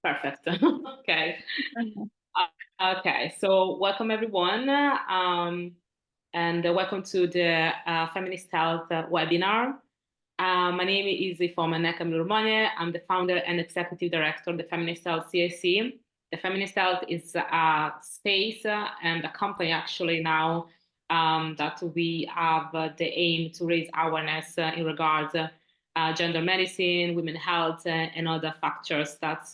Perfect. Okay. Okay. So welcome everyone, and welcome to the Feminist Health webinar. My name is Ifoma Camillo. I'm the founder and executive director of the Feminist Health CAC. The Feminist Health is a space and a company actually now that we have the aim to raise awareness in regards gender medicine, women health, and other factors that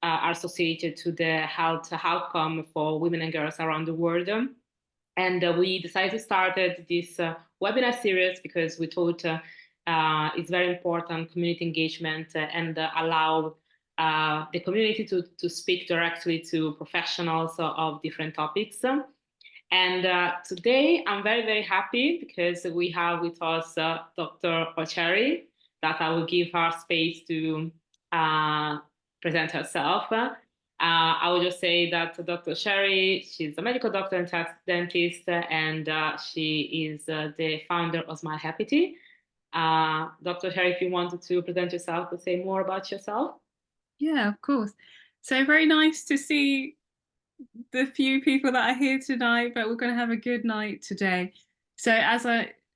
are associated to the health outcome for women and girls around the world. And we decided to start this webinar series because we thought it's very important community engagement and allow the community to speak directly to professionals of different topics. And today I'm very, very happy because we have with us Dr. Orchery, that I will give her space to present herself. I will just say that Dr. Sherry, she's a medical doctor and tax dentist, and she is the founder of SMILEquity. Dr. Sherry, if you wanted to present yourself, to say more about yourself. Yeah, of course. So very nice to see the few people that are here tonight, but we're going to have a good night today. So as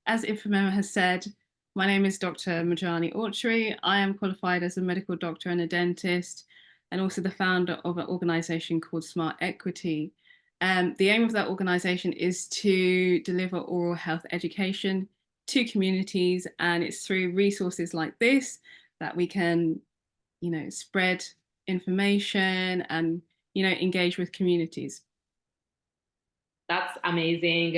Ifemema has said, my name is Dr. Marjani Orchery. I am qualified as a medical doctor and a dentist, and also the founder of an organization called SMILEquity. The aim of that organization is to deliver oral health education to communities, and it's through resources like this that we can, spread information and engage with communities. That's amazing.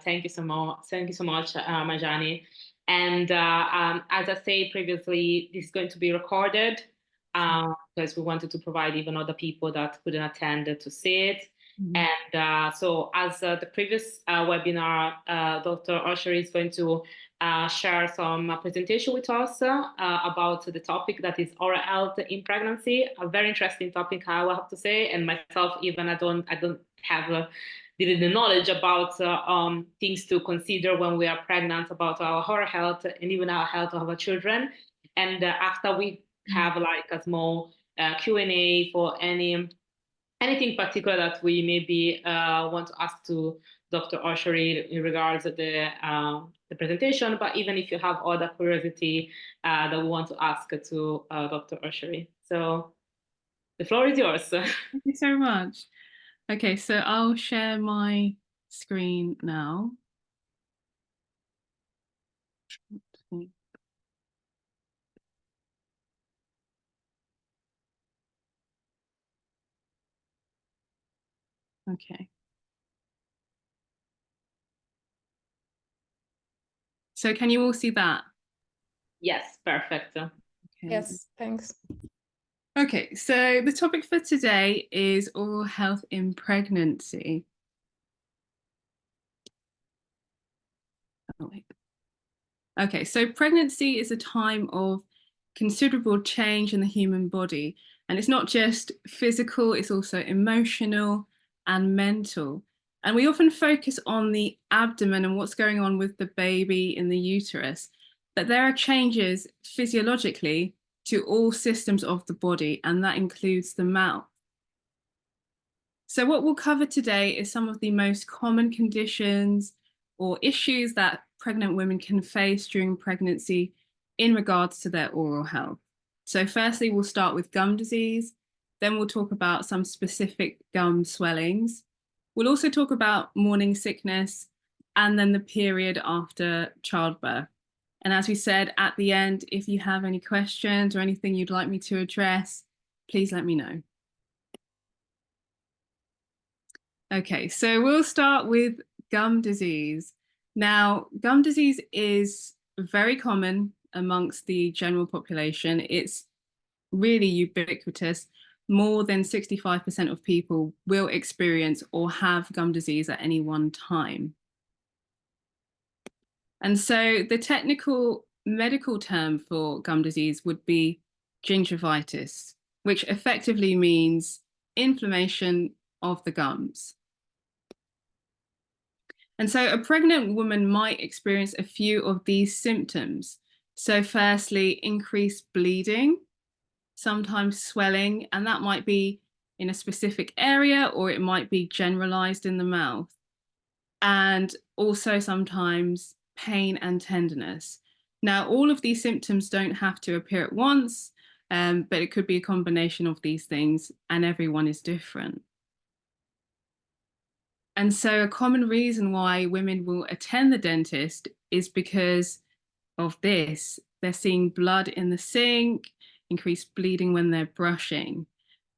Thank you so much. Thank you so much, Marjani. And as I said previously, this is going to be recorded because we wanted to provide even other people that couldn't attend to see it. Mm-hmm. And so as the previous webinar, Dr. Orchery is going to share some presentation with us about the topic that is oral health in pregnancy. A very interesting topic, I will have to say. And myself, even I don't have the knowledge about things to consider when we are pregnant, about our oral health and even our health of our children. And after we have like a small Q&A for anything particular that we maybe want to ask to Dr. Orchery in regards to the presentation, but even if you have other curiosity that we want to ask to Dr. Orchery. So the floor is yours. Thank you so much. Okay, so I'll share my screen now. Okay. So can you all see that? Yes, perfect. Okay. Yes, thanks. Okay, so the topic for today is oral health in pregnancy. Oh, wait. Okay, so pregnancy is a time of considerable change in the human body. And it's not just physical, it's also emotional and mental. And we often focus on the abdomen and what's going on with the baby in the uterus. But there are changes physiologically to all systems of the body, and that includes the mouth. So what we'll cover today is some of the most common conditions or issues that pregnant women can face during pregnancy in regards to their oral health. So firstly, we'll start with gum disease. Then we'll talk about some specific gum swellings. We'll also talk about morning sickness and then the period after childbirth. And as we said at the end, if you have any questions or anything you'd like me to address, please let me know. Okay, so we'll start with gum disease. Now, gum disease is very common amongst the general population. It's really ubiquitous. More than 65% of people will experience or have gum disease at any one time. And so the technical medical term for gum disease would be gingivitis, which effectively means inflammation of the gums. And so a pregnant woman might experience a few of these symptoms. So firstly, increased bleeding. sometimes swelling, and that might be in a specific area or it might be generalized in the mouth. And also sometimes pain and tenderness. Now, all of these symptoms don't have to appear at once, but it could be a combination of these things, and everyone is different. And so, a common reason why women will attend the dentist is because of this. They're seeing blood in the sink, increased bleeding when they're brushing.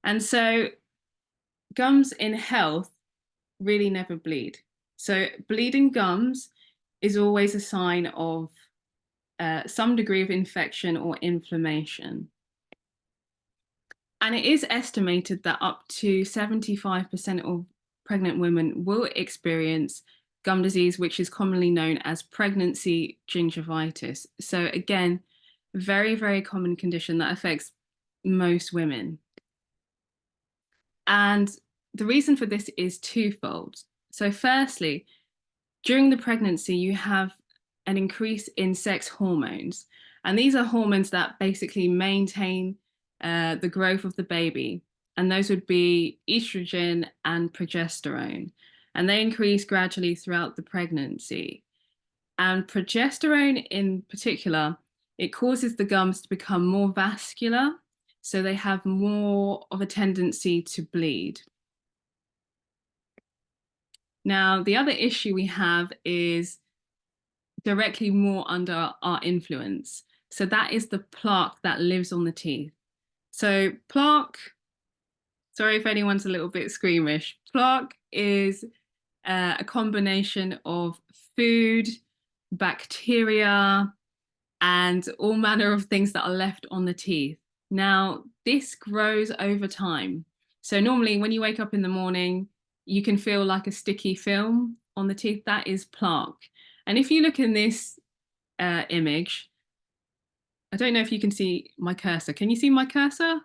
And so, gums in health really never bleed. So, bleeding gums is always a sign of some degree of infection or inflammation. And it is estimated that up to 75% of pregnant women will experience gum disease, which is commonly known as pregnancy gingivitis. So, again, very, very common condition that affects most women. And the reason for this is twofold. So, firstly, during the pregnancy, you have an increase in sex hormones. And these are hormones that basically maintain the growth of the baby. And those would be estrogen and progesterone. And they increase gradually throughout the pregnancy. And progesterone in particular, it causes the gums to become more vascular. So they have more of a tendency to bleed. Now, the other issue we have is directly more under our influence. So that is the plaque that lives on the teeth. So plaque, sorry if anyone's a little bit squeamish, plaque is a combination of food, bacteria, and all manner of things that are left on the teeth. Now, this grows over time. So normally when you wake up in the morning, you can feel like a sticky film on the teeth. That is plaque. And if you look in this image, I don't know if you can see my cursor. Can you see my cursor?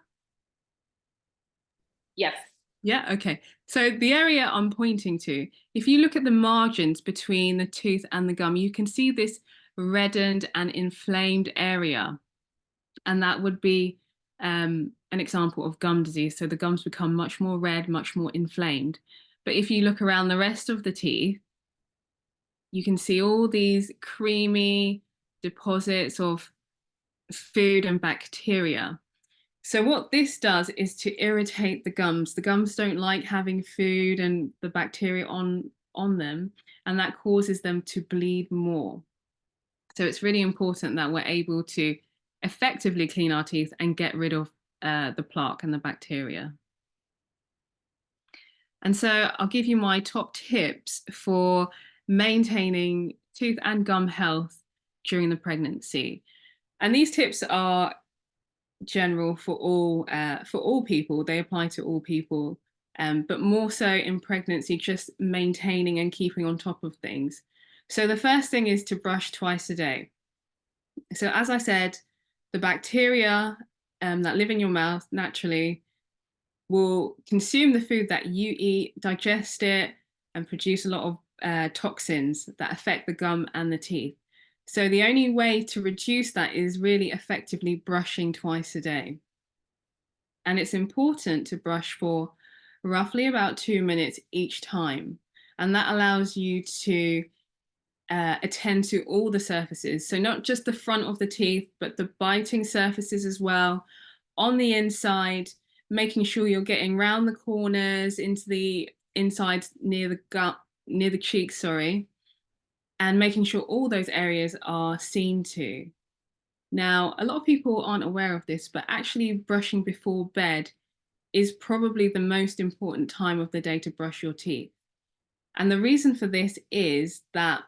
Yes. Yeah, okay. So the area I'm pointing to, if you look at the margins between the tooth and the gum, you can see this reddened and inflamed area. And that would be an example of gum disease. So the gums become much more red, much more inflamed. But if you look around the rest of the teeth, you can see all these creamy deposits of food and bacteria. So what this does is to irritate the gums. The gums don't like having food and the bacteria on them, and that causes them to bleed more. So it's really important that we're able to effectively clean our teeth and get rid of the plaque and the bacteria. And so I'll give you my top tips for maintaining tooth and gum health during the pregnancy. And these tips are general for all people. They apply to all people, but more so in pregnancy, just maintaining and keeping on top of things. So the first thing is to brush twice a day. So as I said, the bacteria that live in your mouth naturally will consume the food that you eat, digest it, and produce a lot of toxins that affect the gum and the teeth. So the only way to reduce that is really effectively brushing twice a day. And it's important to brush for roughly about 2 minutes each time. And that allows you to attend to all the surfaces. So not just the front of the teeth, but the biting surfaces as well, on the inside, making sure you're getting round the corners into the inside near the gut, near the cheeks, sorry, and making sure all those areas are seen to. Now, a lot of people aren't aware of this, but actually brushing before bed is probably the most important time of the day to brush your teeth. And the reason for this is that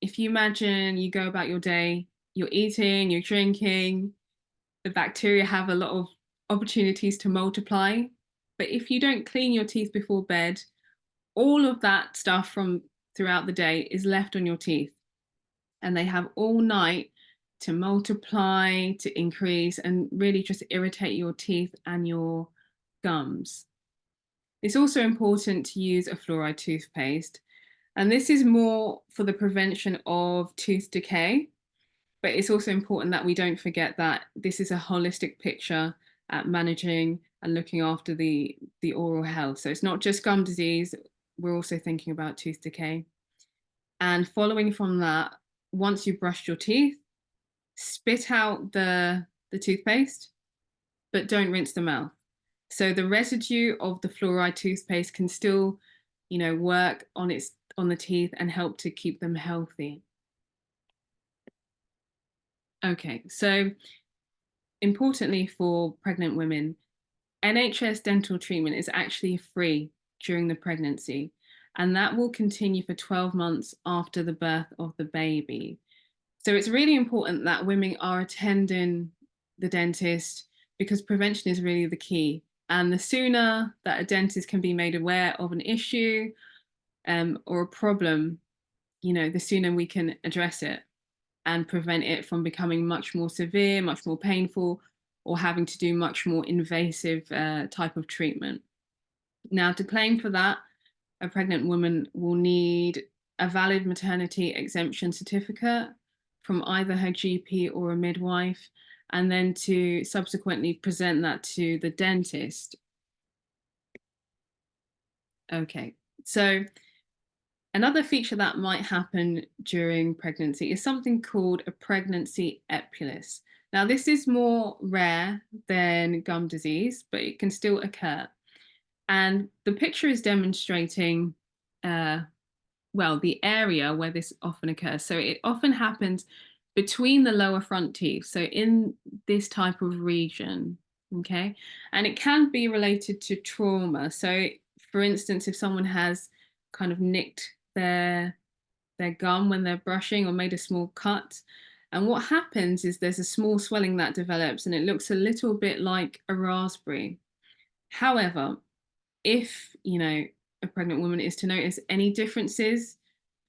if you imagine you go about your day, you're eating, you're drinking, the bacteria have a lot of opportunities to multiply. But if you don't clean your teeth before bed, all of that stuff from throughout the day is left on your teeth. And they have all night to multiply, to increase, and really just irritate your teeth and your gums. It's also important to use a fluoride toothpaste. And this is more for the prevention of tooth decay. But it's also important that we don't forget that this is a holistic picture at managing and looking after the oral health. So it's not just gum disease, we're also thinking about tooth decay. And following from that, once you've brushed your teeth, spit out the toothpaste, but don't rinse the mouth. So the residue of the fluoride toothpaste can still, work on the teeth and help to keep them healthy. Okay, so importantly for pregnant women, NHS dental treatment is actually free during the pregnancy, and that will continue for 12 months after the birth of the baby. So it's really important that women are attending the dentist because prevention is really the key. And the sooner that a dentist can be made aware of an issue or a problem, the sooner we can address it and prevent it from becoming much more severe, much more painful, or having to do much more invasive type of treatment. Now, to claim for that, a pregnant woman will need a valid maternity exemption certificate from either her GP or a midwife, and then to subsequently present that to the dentist. Okay, so another feature that might happen during pregnancy is something called a pregnancy epulis. Now, this is more rare than gum disease, but it can still occur. And the picture is demonstrating, the area where this often occurs. So it often happens between the lower front teeth, so in this type of region, okay? And it can be related to trauma. So for instance, if someone has kind of nicked their gum when they're brushing or made a small cut, and what happens is there's a small swelling that develops and it looks a little bit like a raspberry. However, if, a pregnant woman is to notice any differences,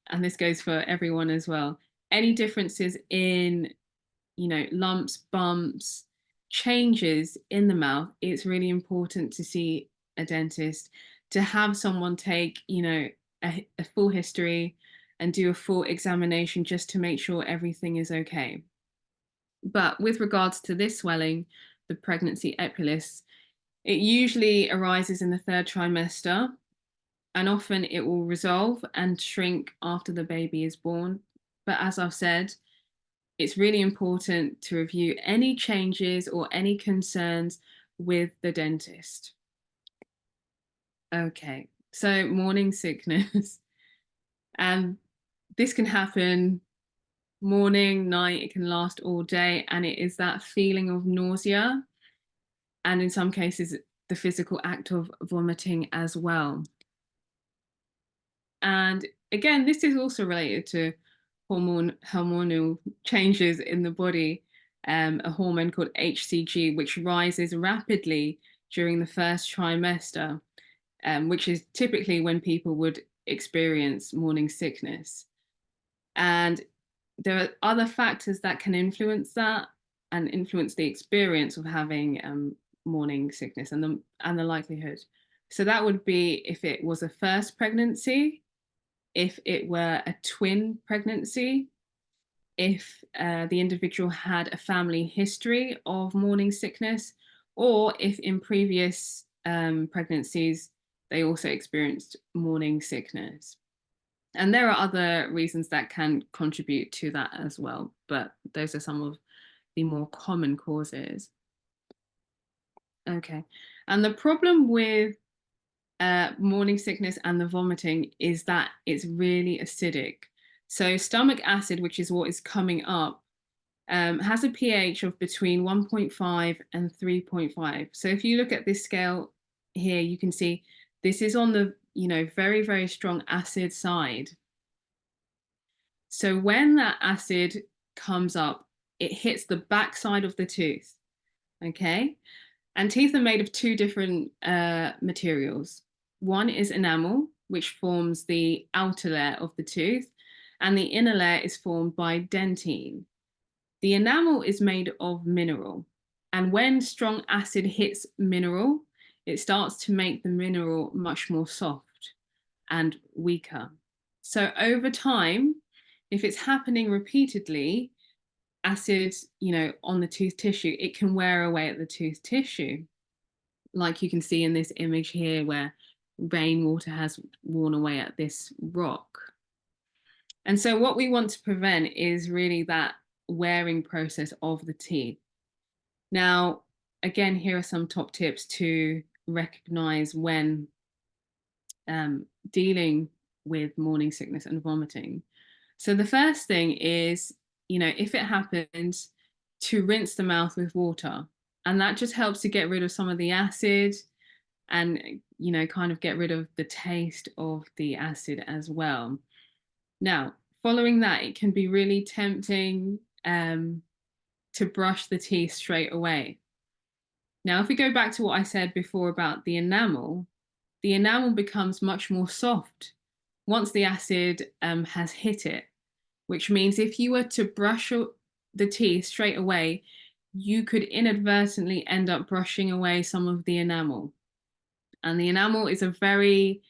and this goes for everyone as well, any differences in, lumps, bumps, changes in the mouth, it's really important to see a dentist, to have someone take, a full history and do a full examination just to make sure everything is okay. But with regards to this swelling, the pregnancy epulis, it usually arises in the third trimester, and often it will resolve and shrink after the baby is born. But as I've said, it's really important to review any changes or any concerns with the dentist. Okay, so morning sickness. And this can happen morning, night, it can last all day, and it is that feeling of nausea, and in some cases, the physical act of vomiting as well. And again, this is also related to hormonal changes in the body, a hormone called HCG, which rises rapidly during the first trimester, which is typically when people would experience morning sickness. And there are other factors that can influence that and influence the experience of having morning sickness and the likelihood. So that would be if it was a first pregnancy, if it were a twin pregnancy, if the individual had a family history of morning sickness, or if in previous pregnancies they also experienced morning sickness. And there are other reasons that can contribute to that as well, but those are some of the more common causes. Okay, and the problem with morning sickness and the vomiting is that it's really acidic. So stomach acid, which is what is coming up, has a pH of between 1.5 and 3.5. So if you look at this scale here, you can see this is on the very, very strong acid side. So when that acid comes up, it hits the back side of the tooth, okay? And teeth are made of two different materials. One is enamel, which forms the outer layer of the tooth, and the inner layer is formed by dentine. The enamel is made of mineral, and when strong acid hits mineral, it starts to make the mineral much more soft and weaker. So over time, if it's happening repeatedly, acid, on the tooth tissue, it can wear away at the tooth tissue, like you can see in this image here where rainwater has worn away at this rock. And so what we want to prevent is really that wearing process of the teeth. Now, again, here are some top tips to recognize when dealing with morning sickness and vomiting. So the first thing is, if it happens, to rinse the mouth with water. And that just helps to get rid of some of the acid and, kind of get rid of the taste of the acid as well. Now, following that, it can be really tempting to brush the teeth straight away. Now, if we go back to what I said before about the enamel becomes much more soft once the acid has hit it, which means if you were to brush the teeth straight away, you could inadvertently end up brushing away some of the enamel. And the enamel is a very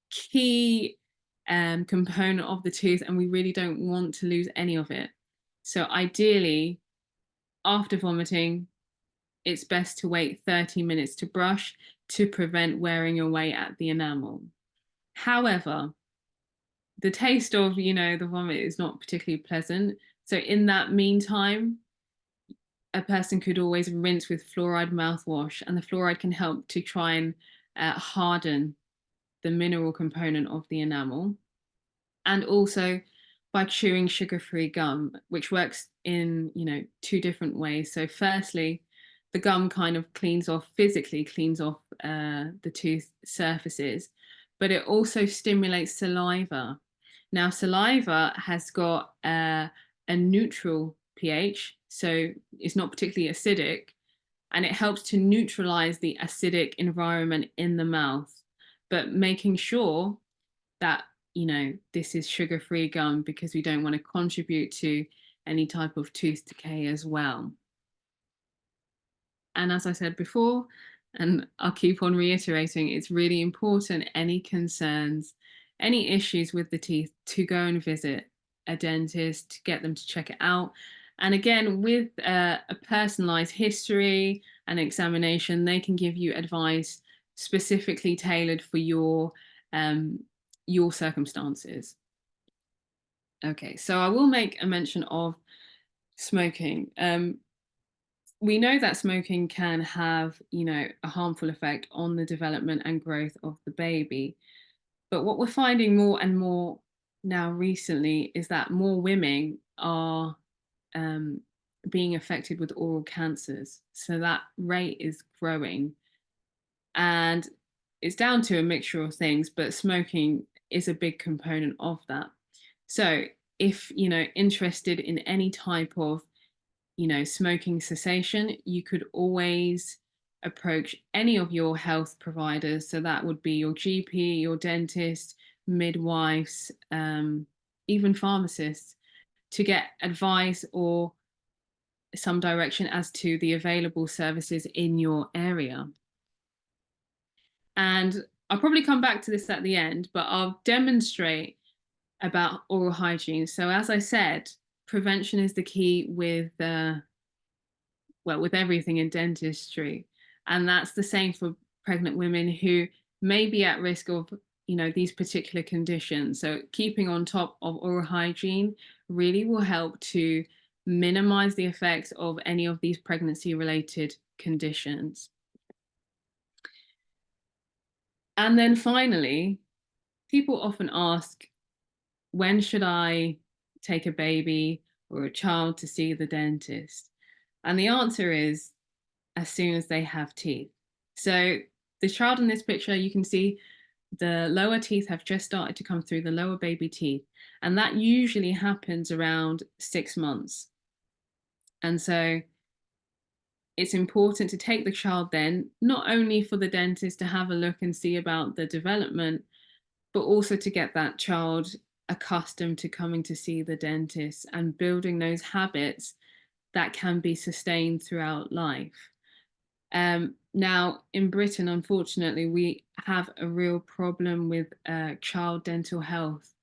key component of the tooth, and we really don't want to lose any of it. So ideally, after vomiting, it's best to wait 30 minutes to brush to prevent wearing away at the enamel. However, the taste of, the vomit is not particularly pleasant. So in that meantime, a person could always rinse with fluoride mouthwash, and the fluoride can help to try and harden the mineral component of the enamel. And also by chewing sugar-free gum, which works in, two different ways. So firstly, the gum kind of physically cleans off the tooth surfaces, but it also stimulates saliva. Now, saliva has got a neutral pH, so it's not particularly acidic, and it helps to neutralize the acidic environment in the mouth, but making sure that, this is sugar-free gum, because we don't want to contribute to any type of tooth decay as well. And as I said before, and I'll keep on reiterating, it's really important, any concerns, any issues with the teeth, to go and visit a dentist to get them to check it out. And again, with a personalized history and examination, they can give you advice specifically tailored for your circumstances. Okay, so I will make a mention of smoking. We know that smoking can have, a harmful effect on the development and growth of the baby. But what we're finding more and more now recently is that more women are being affected with oral cancers. So that rate is growing. And it's down to a mixture of things, but smoking is a big component of that. So if, interested in any type of, smoking cessation, you could always approach any of your health providers. So that would be your GP, your dentist, midwives, even pharmacists, to get advice or some direction as to the available services in your area. And I'll probably come back to this at the end, but I'll demonstrate about oral hygiene. So as I said, prevention is the key with with everything in dentistry. And that's the same for pregnant women who may be at risk of, these particular conditions. So keeping on top of oral hygiene really will help to minimize the effects of any of these pregnancy-related conditions. And then finally, people often ask, when should I take a baby or a child to see the dentist? And the answer is as soon as they have teeth. So the child in this picture, you can see the lower teeth have just started to come through, the lower baby teeth. And that usually happens around 6 months. And so it's important to take the child then, not only for the dentist to have a look and see about the development, but also to get that child accustomed to coming to see the dentist and building those habits that can be sustained throughout life. Now, in Britain, unfortunately, we have a real problem with child dental health.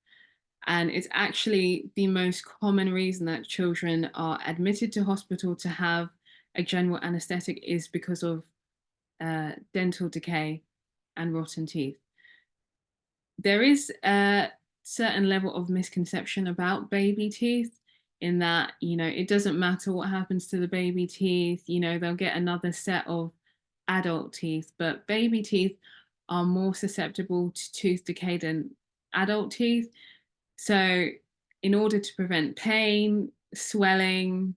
And it's actually the most common reason that children are admitted to hospital to have a general anesthetic is because of dental decay and rotten teeth. There is a certain level of misconception about baby teeth, in that, you know, it doesn't matter what happens to the baby teeth, you know, they'll get another set of adult teeth, but baby teeth are more susceptible to tooth decay than adult teeth. So in order to prevent pain, swelling,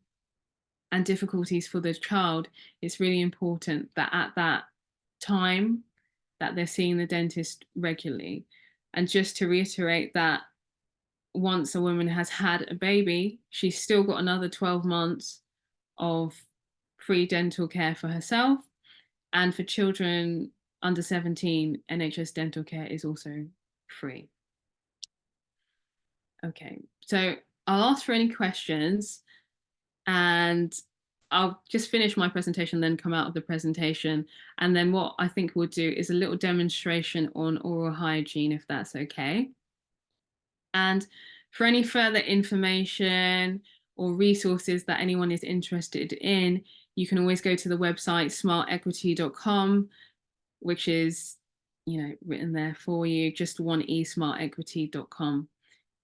and difficulties for the child, it's really important that at that time that they're seeing the dentist regularly. And just to reiterate that once a woman has had a baby, she's still got another 12 months of free dental care for herself. And for children under 17, NHS dental care is also free. Okay, so I'll ask for any questions, and I'll just finish my presentation, then come out of the presentation. And then what I think we'll do is a little demonstration on oral hygiene, if that's okay. And for any further information or resources that anyone is interested in, you can always go to the website SMILEquity.com, which is, you know, written there for you, just one E, SMILEquity.com.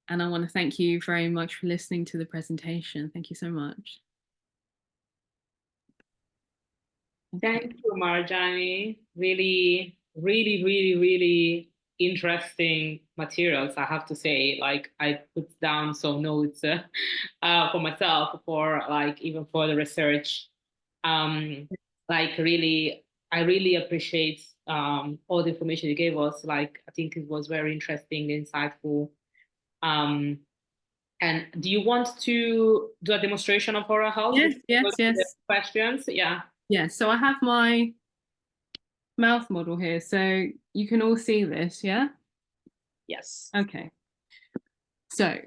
And I want to thank you very much for listening to the presentation. Thank you so much. Thank you, Marjani. Really, really, really, really interesting materials, I have to say. Like, I put down some notes for myself, for like even for the research. Like really, I really appreciate all the information you gave us. Like, I think it was very interesting, insightful. And do you want to do a demonstration of oral health? Yes, yes, yes. Questions, yeah. Yeah, so I have my mouth model here, so you can all see this, yeah? Yes. Okay. So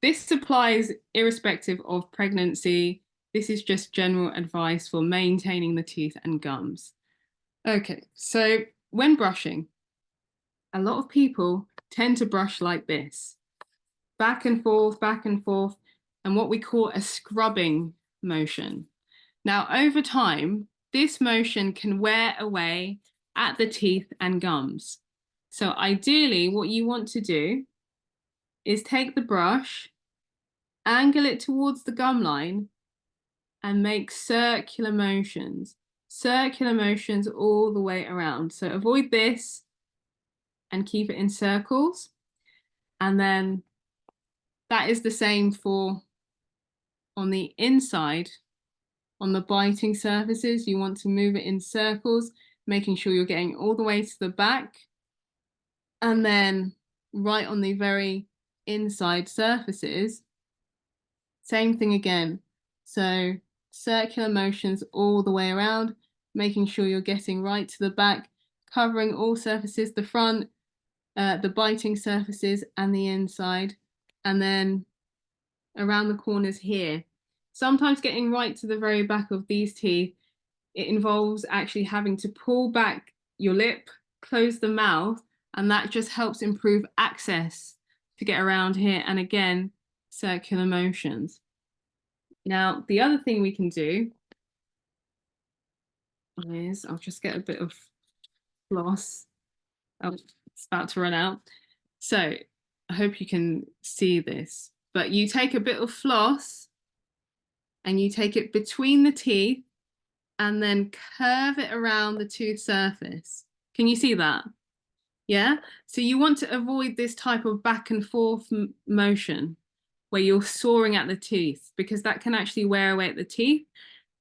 this applies irrespective of pregnancy. This is just general advice for maintaining the teeth and gums. Okay, so when brushing, a lot of people tend to brush like this, back and forth, and what we call a scrubbing motion. Now, over time, this motion can wear away at the teeth and gums. So ideally, what you want to do is take the brush, angle it towards the gum line, and make circular motions all the way around. So avoid this and keep it in circles. And then that is the same for on the inside. On the biting surfaces, you want to move it in circles, making sure you're getting all the way to the back. And then right on the very inside surfaces, same thing again. So circular motions all the way around, making sure you're getting right to the back, covering all surfaces, the front, the biting surfaces and the inside, and then around the corners here. Sometimes getting right to the very back of these teeth, it involves actually having to pull back your lip, close the mouth, and that just helps improve access to get around here. And again, circular motions. Now, the other thing we can do is, I'll just get a bit of floss. Oh, it's about to run out. So I hope you can see this, but you take a bit of floss and you take it between the teeth and then curve it around the tooth surface. Can you see that? Yeah. So you want to avoid this type of back and forth motion where you're sawing at the teeth, because that can actually wear away at the teeth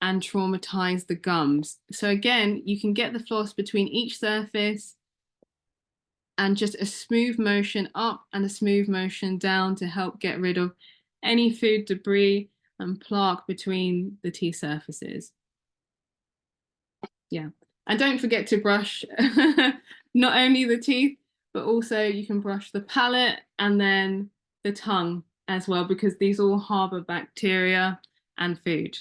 and traumatize the gums. So again, you can get the floss between each surface and just a smooth motion up and a smooth motion down to help get rid of any food debris and plaque between the teeth surfaces. Yeah. And don't forget to brush not only the teeth, but also you can brush the palate and then the tongue as well, because these all harbor bacteria and food.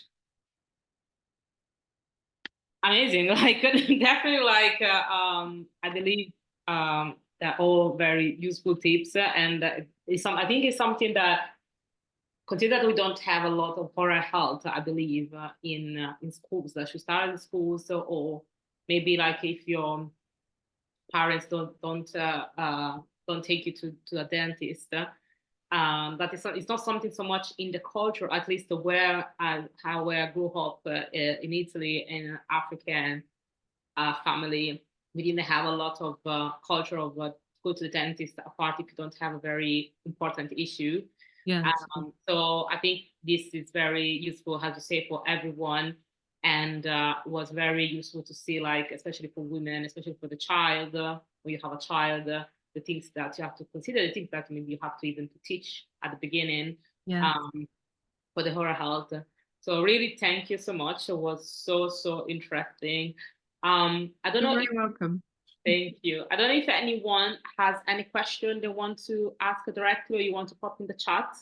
Amazing. Like, definitely, like, I believe they're all very useful tips, and I think it's something that, consider that we don't have a lot of oral health, I believe, in schools. That should start in schools, or maybe like if your parents don't take you to a dentist. But it's not something so much in the culture, at least where how I grew up in Italy, in African family. We didn't have a lot of culture of go to the dentist, apart if you don't have a very important issue. Yes. So I think this is very useful, how to say, for everyone, and was very useful to see, like, especially for women, especially for the child, when you have a child, the things that you have to consider, the things that maybe you have to even to teach at the beginning, Yeah. um, for the oral health. So really, thank you so much. It was so interesting. I don't You're know very if welcome. Thank you. I don't know if anyone has any question they want to ask directly, or you want to pop in the chat.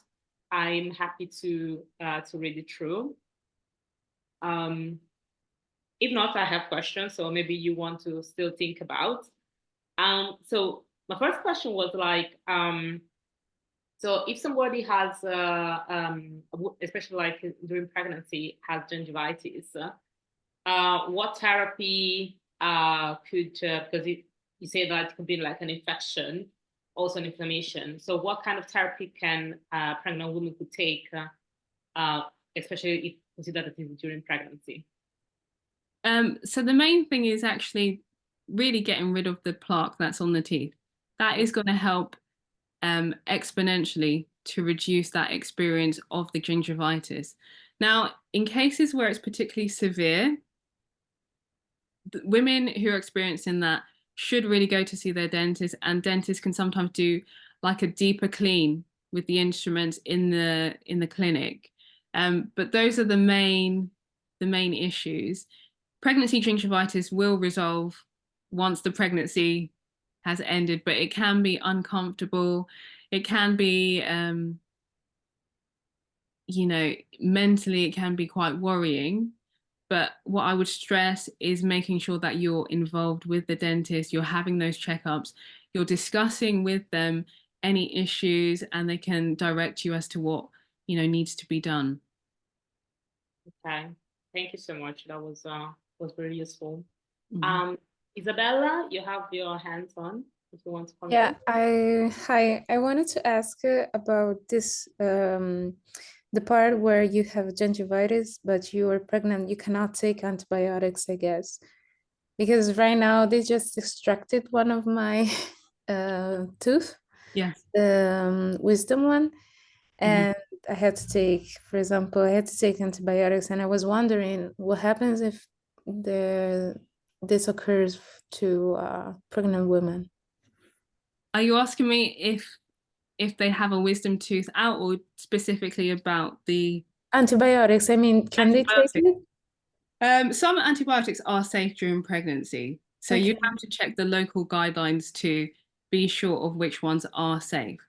I'm happy to read it through. Um, if not, I have questions, so maybe you want to still think about. So my first question was like, so if somebody has, especially like during pregnancy, has gingivitis, what therapy could, because you say that it could be like an infection, also an inflammation. So what kind of therapy can pregnant women could take, especially if consider that it's during pregnancy? So the main thing is actually really getting rid of the plaque that's on the teeth. That is going to help exponentially to reduce that experience of the gingivitis. Now, in cases where it's particularly severe, women who are experiencing that should really go to see their dentist, and dentists can sometimes do like a deeper clean with the instruments in the clinic. But those are the main issues. Pregnancy gingivitis will resolve once the pregnancy has ended, but it can be uncomfortable. It can be, mentally, it can be quite worrying. But what I would stress is making sure that you're involved with the dentist, you're having those checkups, you're discussing with them any issues, and they can direct you as to what, needs to be done. Okay, thank you so much. That was very useful. Mhm. Isabella, you have your hands on if you want to comment. Yeah, I wanted to ask about this the part where you have gingivitis, but you are pregnant, you cannot take antibiotics, I guess. Because right now they just extracted one of my tooth, Yes. the wisdom one, Mhm. and I had to take, for example, I had to take antibiotics, and I was wondering what happens if this occurs to pregnant women. Are you asking me if they have a wisdom tooth out, or specifically about the Antibiotics, I mean, can they take antibiotics? it? Some antibiotics are safe during pregnancy, so you Okay. have to check the local guidelines to be sure of which ones are safe.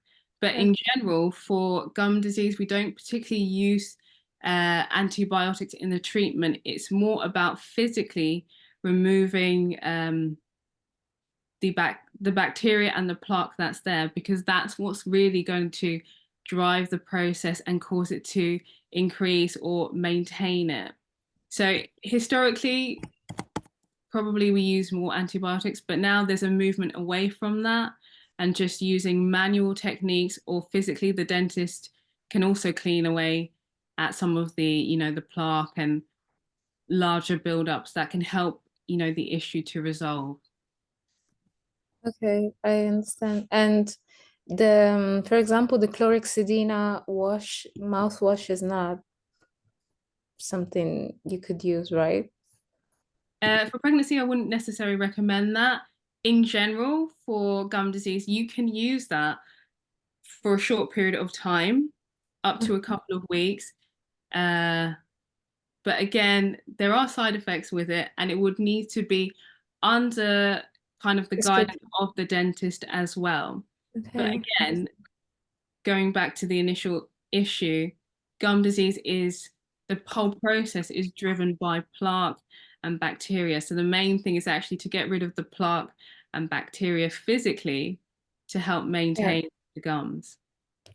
But in general, for gum disease, we don't particularly use antibiotics in the treatment. It's more about physically removing the bacteria and the plaque that's there, because that's what's really going to drive the process and cause it to increase or maintain it. So historically, probably we use more antibiotics, but now there's a movement away from that and just using manual techniques, or physically the dentist can also clean away at some of the plaque and larger buildups that can help the issue to resolve. Okay, I understand. And the, for example, the chlorhexidina mouthwash is not something you could use, right? For pregnancy, I wouldn't necessarily recommend that. In general, for gum disease, you can use that for a short period of time, up to a couple of weeks. Uh, but again, there are side effects with it, and it would need to be under kind of the guidance Prescription. of the dentist as well. But Okay. again, going back to the initial issue, gum disease is the whole process is driven by plaque and bacteria. So the main thing is actually to get rid of the plaque and bacteria physically to help Yeah. maintain the gums.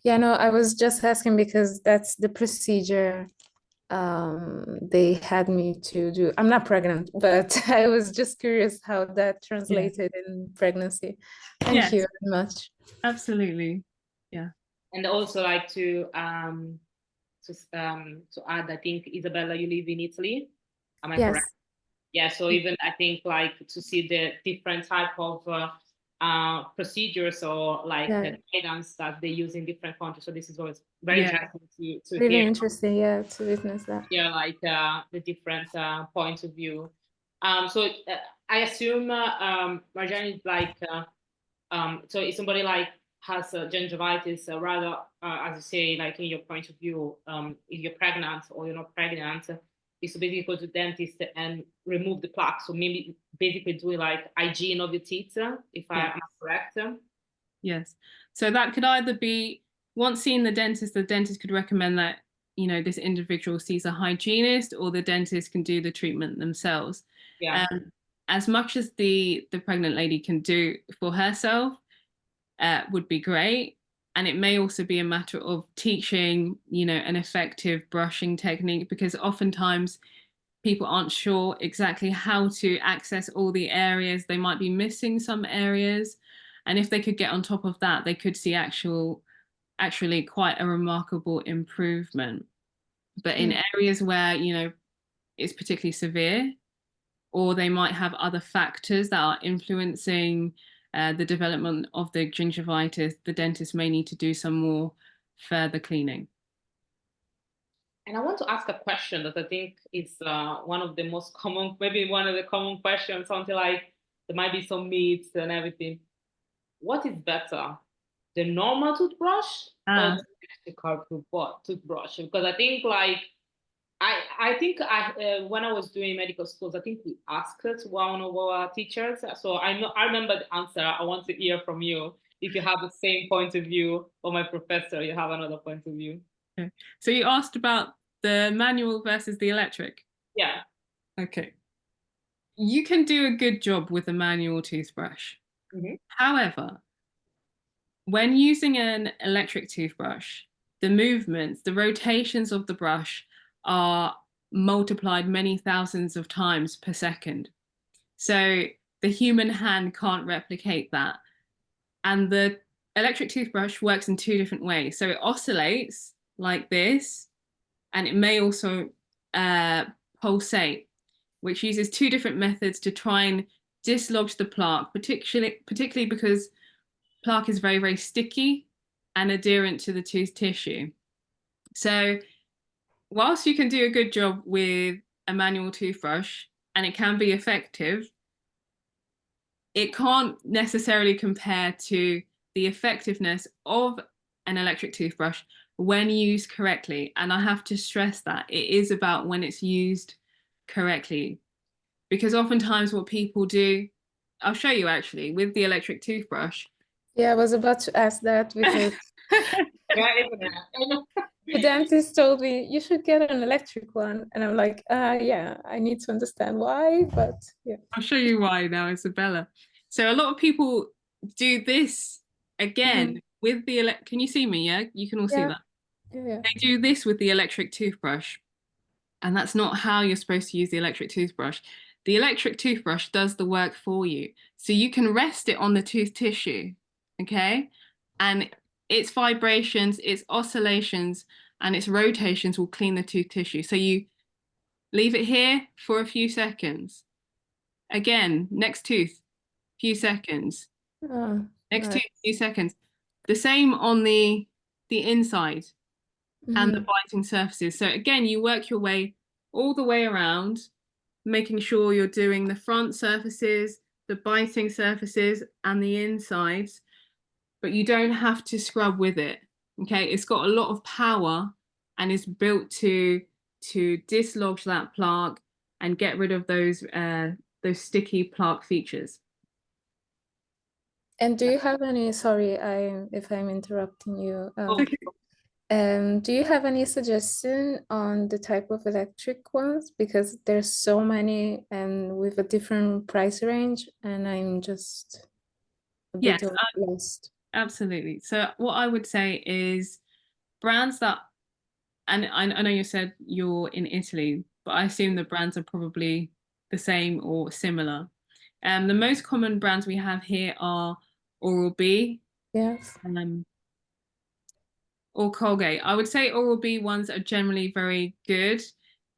Yeah, no, I was just asking because that's the procedure they had me to do. I'm not pregnant, but I was just curious how that translated in pregnancy. Thank you very much. Absolutely. Yeah. And also like to add, I think Isabella, you live in Italy. Am I correct? Yes. Yeah, so even I think like to see the different type of procedures or like guidance that they use in different countries. So this is always very interesting to Really hear. interesting, yeah, to witness that. Yeah, like the different points of view. So I assume Marjani is like so if somebody like has gingivitis, rather as you say, like in your point of view, if you're pregnant or you're not pregnant, is to basically go to the dentist and remove the plaque. So maybe basically doing like hygiene of your teeth, if I am correct. Yes. So that could either be, once seeing the dentist could recommend that, you know, this individual sees a hygienist, or the dentist can do the treatment themselves. Yeah. As much as the pregnant lady can do for herself would be great. And it may also be a matter of teaching, you know, an effective brushing technique, because oftentimes people aren't sure exactly how to access all the areas. They might be missing some areas. And if they could get on top of that, they could see actually quite a remarkable improvement. But in areas where, you know, it's particularly severe, or they might have other factors that are influencing the development of the gingivitis, the dentist may need to do some more further cleaning. And I want to ask a question that I think is one of the most common, maybe one of the common questions, something like there might be some myths and everything. What is better, the normal toothbrush or the electrical toothbrush? Because I think like, I think when I was doing medical schools, I think we asked one of our teachers. So I remember the answer. I want to hear from you. If you have the same point of view, or my professor, you have another point of view. Okay. So you asked about the manual versus the electric? Yeah. Okay. You can do a good job with a manual toothbrush. However, when using an electric toothbrush, the movements, the rotations of the brush are multiplied many thousands of times per second. So the human hand can't replicate that. And the electric toothbrush works in two different ways. So it oscillates like this, and it may also pulsate, which uses two different methods to try and dislodge the plaque, particularly because plaque is very, very sticky and adherent to the tooth tissue. So whilst you can do a good job with a manual toothbrush and it can be effective, it can't necessarily compare to the effectiveness of an electric toothbrush when used correctly. And I have to stress that it is about when it's used correctly, because oftentimes what people do, I'll show you actually with the electric toothbrush. Yeah, I was about to ask that because the dentist told me you should get an electric one, and I'm like, yeah, I need to understand why, but yeah. I'll show you why now, Isabella. So a lot of people do this again with the can you see me? Yeah, you can all see that. Yeah. They do this with the electric toothbrush, and that's not how you're supposed to use the electric toothbrush. The electric toothbrush does the work for you. So you can rest it on the tooth tissue, okay? And its vibrations, its oscillations, and its rotations will clean the tooth tissue. So you leave it here for a few seconds. Again, next tooth, few seconds. Next tooth, few seconds. The same on the inside and the biting surfaces. So again, you work your way all the way around, making sure you're doing the front surfaces, the biting surfaces, and the insides, but you don't have to scrub with it. Okay, it's got a lot of power and is built to dislodge that plaque and get rid of those sticky plaque features. And do you have any, sorry, if I'm interrupting you, do you have any suggestion on the type of electric ones? Because there's so many and with a different price range, and I'm just a bit lost. absolutely. So what I would say is brands that, and I know you said you're in Italy, but I assume the brands are probably the same or similar. The most common brands we have here are Oral-B, Yes. or Colgate. I would say Oral-B ones are generally very good.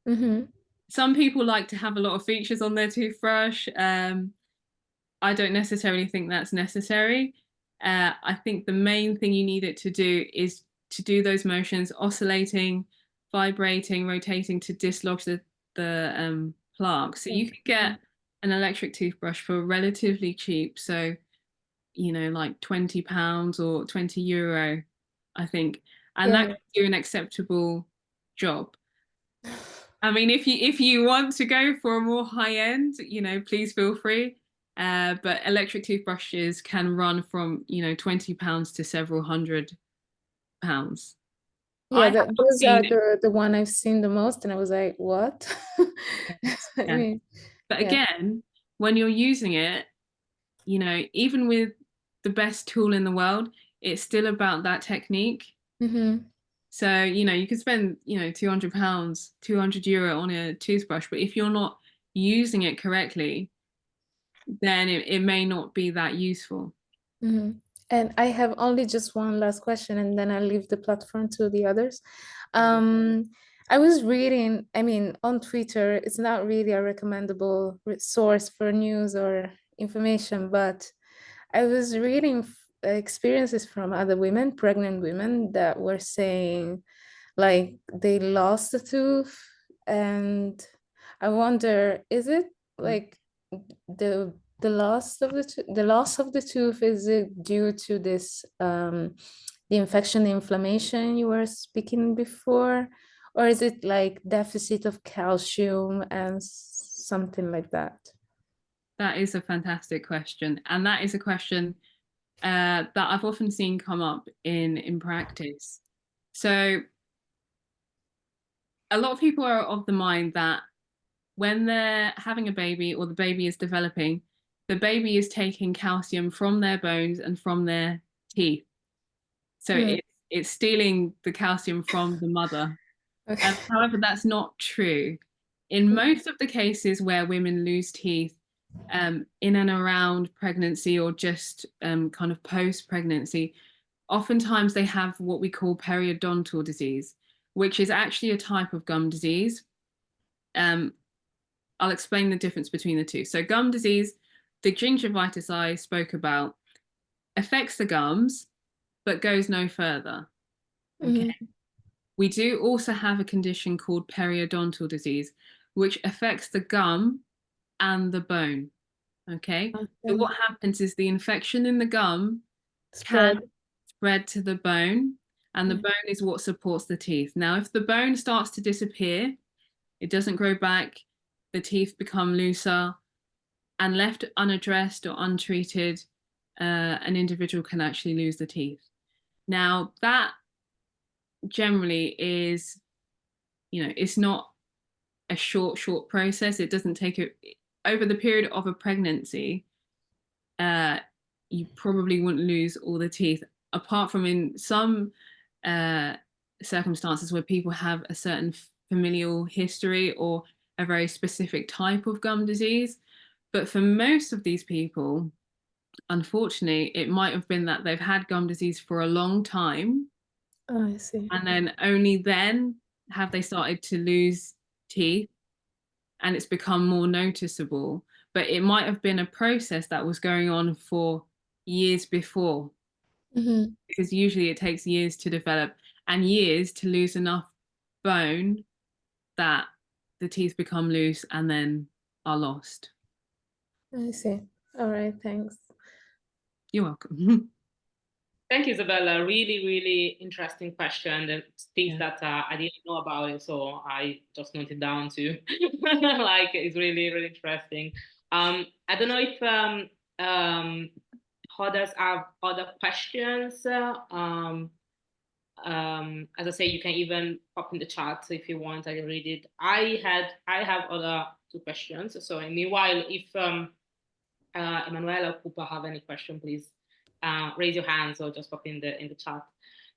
Mm-hmm. Some people like to have a lot of features on their toothbrush. I don't necessarily think that's necessary. I think the main thing you need it to do is to do those motions, oscillating, vibrating, rotating to dislodge the plaque. So you could get an electric toothbrush for relatively cheap. So, you know, like £20 or €20, I think. And that Yeah. can do an acceptable job. I mean, if you want to go for a more high end, you know, please feel free. But electric toothbrushes can run from, you know, £20 to several £100. I Yeah, have not those are seen the one I've seen the most, and I was like, what? it. I Yeah. mean, But yeah. again, when you're using it, you know, even with the best tool in the world, it's still about that technique. Mm-hmm. So, you know, you could spend, you know, £200, €200 on a toothbrush, but if you're not using it correctly, then it may not be that useful. Mm-hmm. And I have only just one last question, and then I'll leave the platform to the others. I was reading, I mean, on Twitter, it's not really a recommendable source for news or information, but I was reading experiences from other women, pregnant women, that were saying like they lost a tooth, and I wonder, is it like the loss of the loss of the tooth, is it due to this the infection, the inflammation you were speaking before, or is it like deficit of calcium and something like that? That is a fantastic question. And that is a question that I've often seen come up in practice. So a lot of people are of the mind that when they're having a baby or the baby is developing, the baby is taking calcium from their bones and from their teeth. So Mm, it's stealing the calcium from the mother. okay. However, that's not true. In most of the cases where women lose teeth in and around pregnancy or just kind of post-pregnancy, oftentimes they have what we call periodontal disease, which is actually a type of gum disease. I'll explain the difference between the two. So gum disease, the gingivitis I spoke about, affects the gums, but goes no further. Okay. Mhm. We do also have a condition called periodontal disease, which affects the gum and the bone. Okay. So Okay. what happens is the infection in the gum can Spread. spread to the bone, and the Mm. bone is what supports the teeth. Now, if the bone starts to disappear, it doesn't grow back, the teeth become looser, and left unaddressed or untreated, an individual can actually lose the teeth. Now, that generally is, you know, it's not a short process. It doesn't take it over the period of a pregnancy. You probably wouldn't lose all the teeth, apart from in some uh, circumstances where people have a certain familial history or a very specific type of gum disease. But for most of these people, unfortunately, it might have been that they've had gum disease for a long time, Oh, I see. and then only then have they started to lose teeth, and it's become more noticeable. But it might have been a process that was going on for years before, Mhm. because usually it takes years to develop and years to lose enough bone that the teeth become loose and then are lost. I see. All right, thanks. You're welcome. Thank you, Isabella. Really, really interesting question. And things Yeah. that I didn't know about it, so I just noted down too. Like it's really, really interesting. I don't know if um, others have other questions. As I say, you can even pop in the chat if you want. I can read it. I have other two questions. So meanwhile, if Emanuela or Cooper have any question, please raise your hands or just pop in the chat.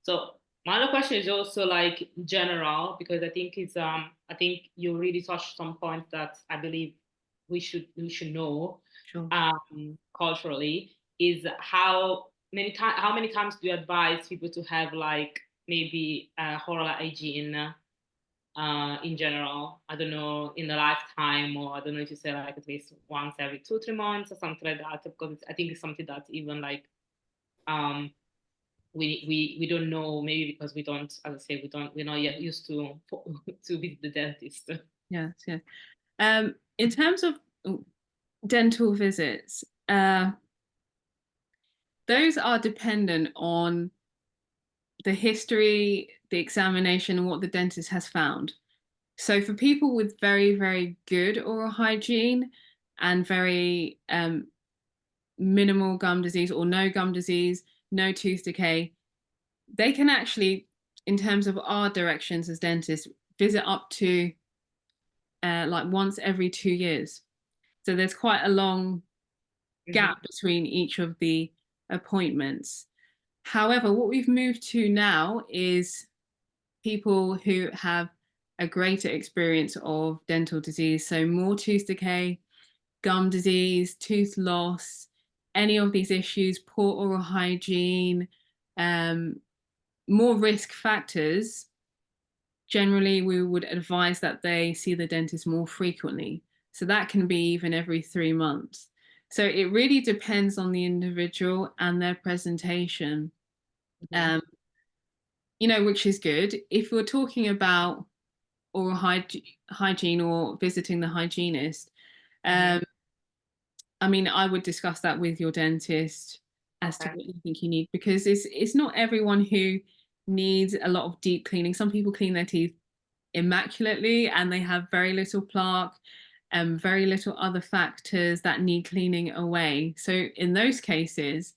So my other question is also like general, because I think I think you really touched some points that I believe we should know. Sure. Culturally, is how many times do you advise people to have like maybe oral hygiene in general? I don't know, in a lifetime, or I don't know if you say like at least once every 2-3 months or something like that, because I think it's something that even like um we don't know, maybe because we don't, as I say, we're not yet used to to visit the dentist. Yes, yeah. In terms of dental visits, those are dependent on the history, the examination, and what the dentist has found. So for people with very, very good oral hygiene and very minimal gum disease or no gum disease, no tooth decay, they can actually, in terms of our directions as dentists, visit up to like once every 2 years. So there's quite a long gap between each of the appointments. However, what we've moved to now is people who have a greater experience of dental disease, so more tooth decay, gum disease, tooth loss, any of these issues, poor oral hygiene, more risk factors. Generally, we would advise that they see the dentist more frequently. So that can be even every 3 months. So it really depends on the individual and their presentation, you know, which is good. If we're talking about oral hygiene or visiting the hygienist, I mean, I would discuss that with your dentist as to what you think you need, because it's not everyone who needs a lot of deep cleaning. Some people clean their teeth immaculately and they have very little plaque and very little other factors that need cleaning away. So in those cases,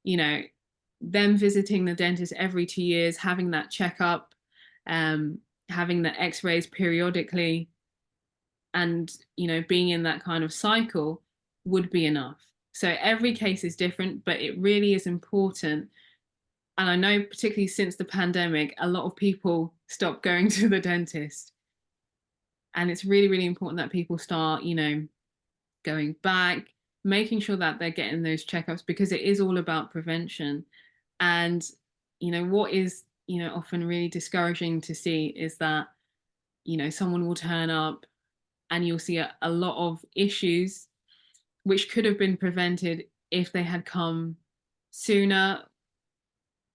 you know, them visiting the dentist every 2 years, having that checkup, having the x-rays periodically, and, you know, being in that kind of cycle would be enough. So every case is different, but it really is important. And I know particularly since the pandemic, a lot of people stopped going to the dentist. And it's really, really important that people start, you know, going back, making sure that they're getting those checkups, because it is all about prevention. And, you know, what is, you know, often really discouraging to see is that, you know, someone will turn up and you'll see a lot of issues which could have been prevented if they had come sooner,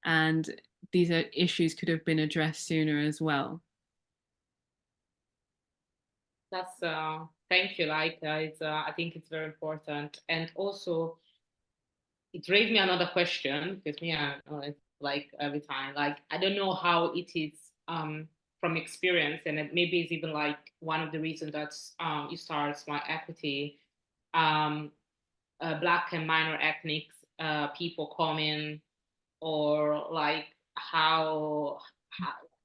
and these issues could have been addressed sooner as well. That's thank you. Like it's I think it's very important, and also it raised me another question, because me, it's like every time, like I don't know how it is from experience, and it maybe it's even like one of the reasons that you start SMILEquity. Black and minor ethnic people come in, or like how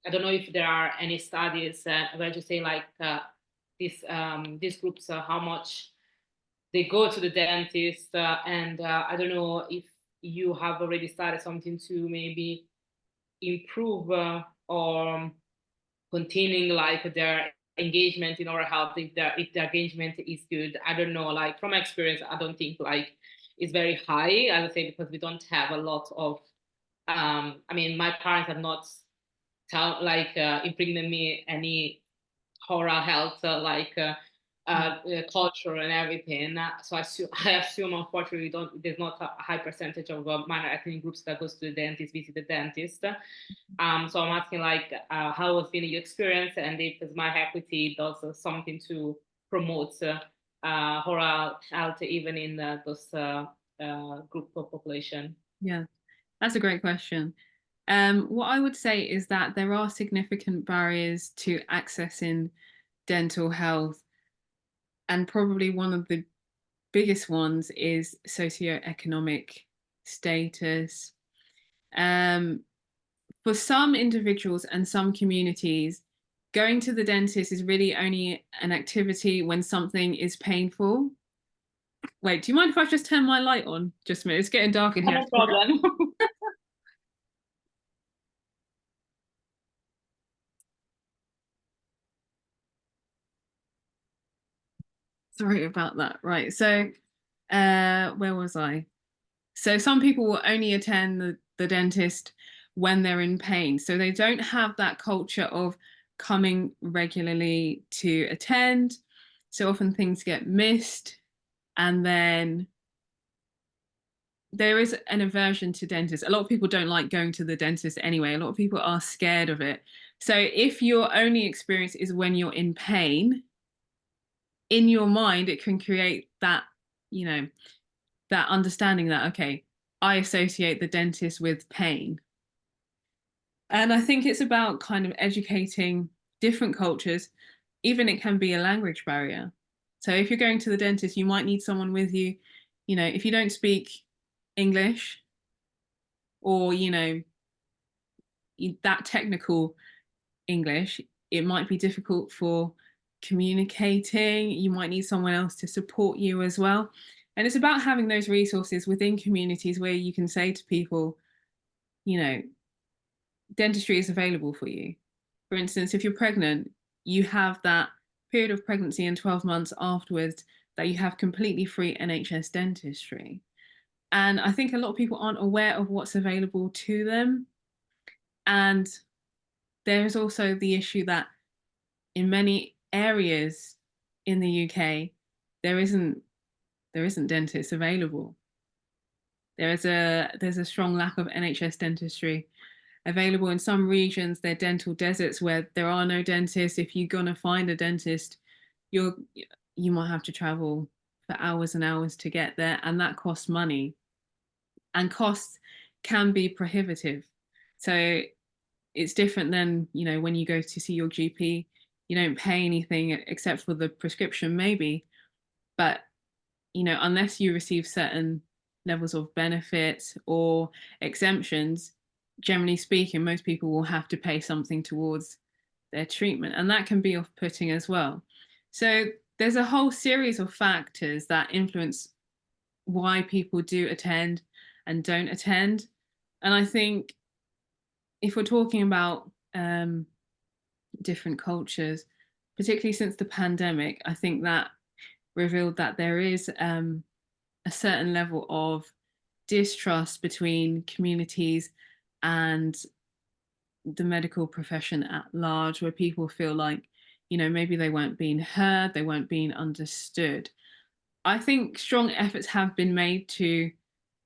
I don't know if there are any studies where you say like these groups, how much they go to the dentist, and I don't know if you have already started something to maybe improve or continuing like their engagement in oral health, if the engagement is good. I don't know, like from experience, I don't think like it's very high, as I say, because we don't have a lot of I mean, my parents have not imprinted me any oral health culture and everything. So I assume, unfortunately, there's not a high percentage of minor ethnic groups that goes to the dentist, visit the dentist. So I'm asking like, how has been your experience, and if SMILEquity does something to promote oral health even in those group of population? Yeah, that's a great question. What I would say is that there are significant barriers to accessing dental health, and probably one of the biggest ones is socioeconomic status. For some individuals and some communities, going to the dentist is really only an activity when something is painful. Wait, do you mind if I just turn my light on? Just a minute, it's getting dark in here. No problem. Sorry about that. Right, so where was I? So some people will only attend the dentist when they're in pain. So they don't have that culture of coming regularly to attend. So often things get missed. And then there is an aversion to dentists. A lot of people don't like going to the dentist anyway. A lot of people are scared of it. So if your only experience is when you're in pain, in your mind, it can create that, you know, that understanding that, okay, I associate the dentist with pain. And I think it's about kind of educating different cultures. Even it can be a language barrier. So if you're going to the dentist, you might need someone with you. You know, if you don't speak English, or, you know, that technical English, it might be difficult for communicating. You might need someone else to support you as well. And it's about having those resources within communities where you can say to people, you know, dentistry is available for you. For instance, if you're pregnant, you have that period of pregnancy and 12 months afterwards that you have completely free NHS dentistry. And I think a lot of people aren't aware of what's available to them. And there's also the issue that in many areas in the UK, there isn't dentists available. There's a strong lack of NHS dentistry available in some regions. They're dental deserts where there are no dentists. If you're gonna find a dentist, you might have to travel for hours and hours to get there, and that costs money. And costs can be prohibitive. So it's different than, you know, when you go to see your GP, you don't pay anything except for the prescription maybe, but, you know, unless you receive certain levels of benefits or exemptions, generally speaking, most people will have to pay something towards their treatment, and that can be off-putting as well. So there's a whole series of factors that influence why people do attend and don't attend. And I think if we're talking about different cultures, particularly since the pandemic, I think that revealed that there is a certain level of distrust between communities and the medical profession at large, where people feel like, you know, maybe they weren't being heard, they weren't being understood. I think strong efforts have been made to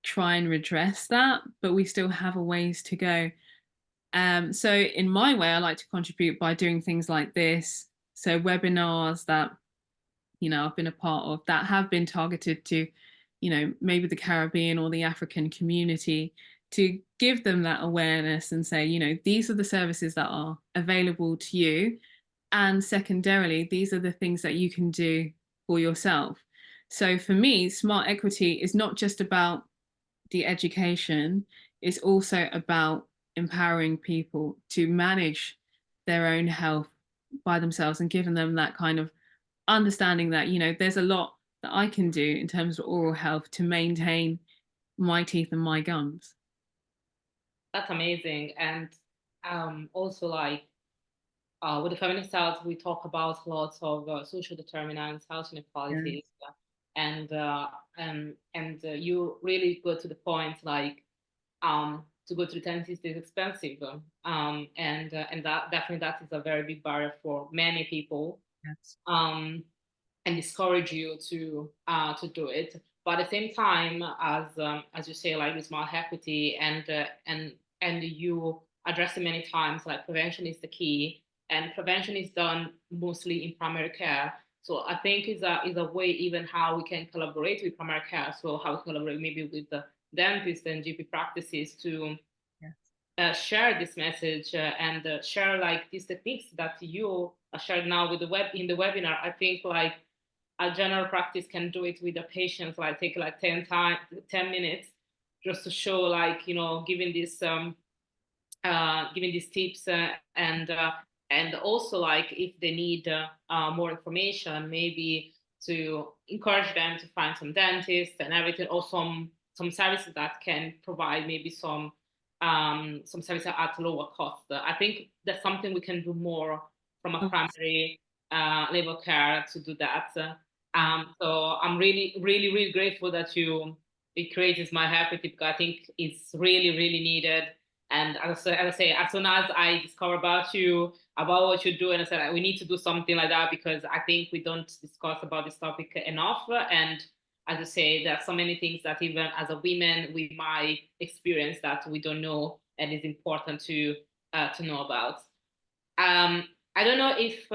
try and redress that, but we still have a ways to go. So in my way, I like to contribute by doing things like this. So webinars that, you know, I've been a part of that have been targeted to, you know, maybe the Caribbean or the African community, to give them that awareness and say, you know, these are the services that are available to you. And secondarily, these are the things that you can do for yourself. So for me, SMILEquity is not just about the education, it's also about empowering people to manage their own health by themselves and giving them that kind of understanding that, you know, there's a lot that I can do in terms of oral health to maintain my teeth and my gums. That's amazing. And also like with the feminist health, we talk about lots of social determinants, health inequalities, and you really go to the point like to go to the dentist is expensive, and that definitely that is a very big barrier for many people. Yes. And discourage you to do it. But at the same time, as you say, like with SMILEquity and you address it many times, like prevention is the key, and prevention is done mostly in primary care. So I think is a way even how we can collaborate with primary care. So how we collaborate maybe with the dentists and GP practices to share this message and share like these techniques that you shared now with the web in the webinar. I think like a general practice can do it with the patients, like take like 10 minutes just to show like, you know, giving these tips and also like if they need more information, maybe to encourage them to find some dentists and everything, or some services that can provide maybe some services at lower cost. I think that's something we can do more from a primary level care to do that. So I'm really grateful that it created SMILEquity, because I think it's really needed. And as I say, as soon as I discovered about you, about what you're doing, I said we need to do something like that, because I think we don't discuss about this topic enough. And as I say, there are so many things that even as a women we might experience that we don't know, and it's important to know about. I don't know if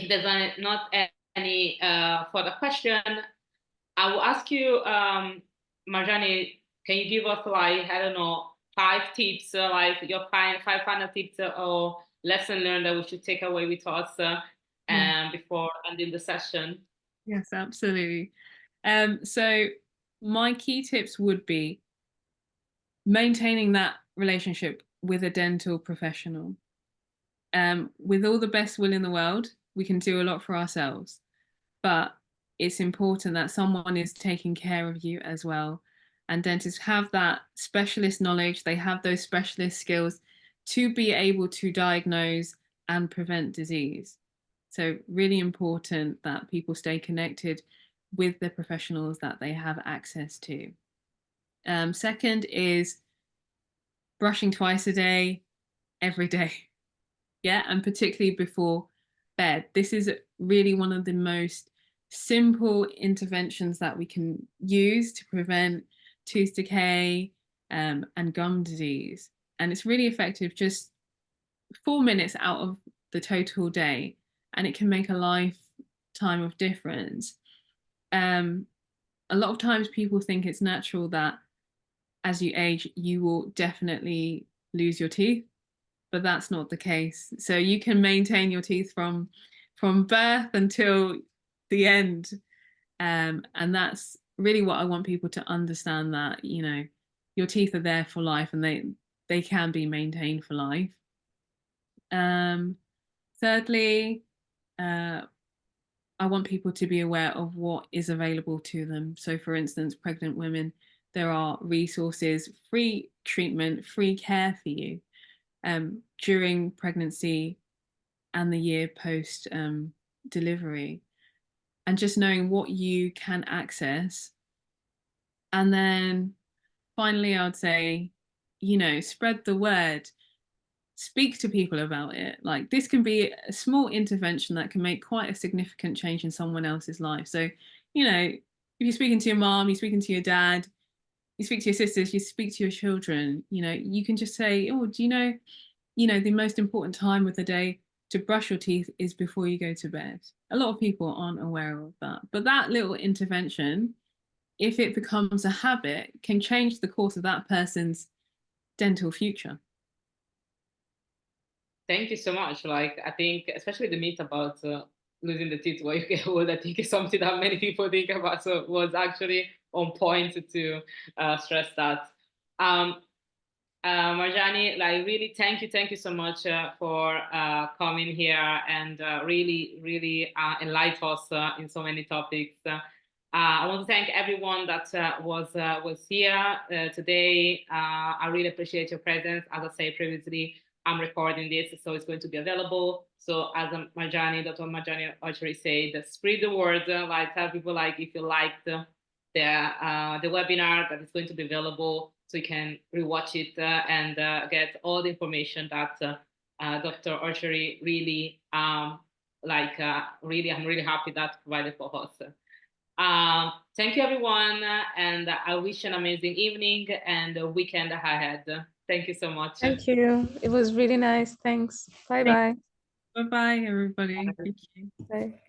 there's not any further question. I will ask you, Marjani, can you give us, like, I don't know, 5 tips, like your five final tips or lesson learned that we should take away with us before ending the session? Yes, absolutely. So my key tips would be maintaining that relationship with a dental professional. With all the best will in the world, we can do a lot for ourselves, but it's important that someone is taking care of you as well. And dentists have that specialist knowledge, they have those specialist skills to be able to diagnose and prevent disease. So really important that people stay connected with the professionals that they have access to. Second is brushing twice a day, every day. Yeah, and particularly before bed. This is really one of the most simple interventions that we can use to prevent tooth decay and gum disease. And it's really effective, just 4 minutes out of the total day, and it can make a lifetime of difference. A lot of times people think it's natural that as you age, you will definitely lose your teeth, but that's not the case. So you can maintain your teeth from birth until the end. And that's really what I want people to understand, that, you know, your teeth are there for life, and they can be maintained for life. Thirdly, I want people to be aware of what is available to them. So for instance, pregnant women, there are resources, free treatment, free care for you during pregnancy and the year post delivery, and just knowing what you can access. And then finally, I would say, you know, spread the word, speak to people about it. Like, this can be a small intervention that can make quite a significant change in someone else's life. So, you know, if you're speaking to your mom, you're speaking to your dad, you speak to your sisters, you speak to your children, you know, you can just say, oh, do you know, the most important time of the day to brush your teeth is before you go to bed. A lot of people aren't aware of that. But that little intervention, if it becomes a habit, can change the course of that person's dental future. Thank you so much. Like, I think, especially the myth about losing the teeth while you get old, I think is something that many people think about. So it was actually on point to stress that. Marjani, like, really, thank you so much for coming here and really enlighten us in so many topics. I want to thank everyone that was here today. I really appreciate your presence. As I said previously, I'm recording this, so it's going to be available. So as Dr. Marjani Orchery said, spread the word. Like, tell people, like, if you liked the webinar, that is going to be available, so you can rewatch it and get all the information that Dr. Orchery really I'm really happy that provided for us. Thank you, everyone, and I wish you an amazing evening and a weekend ahead. Thank you so much. Thank you. It was really nice. Thanks. Bye-bye. Bye-bye, everybody. Bye. Thank you. Bye.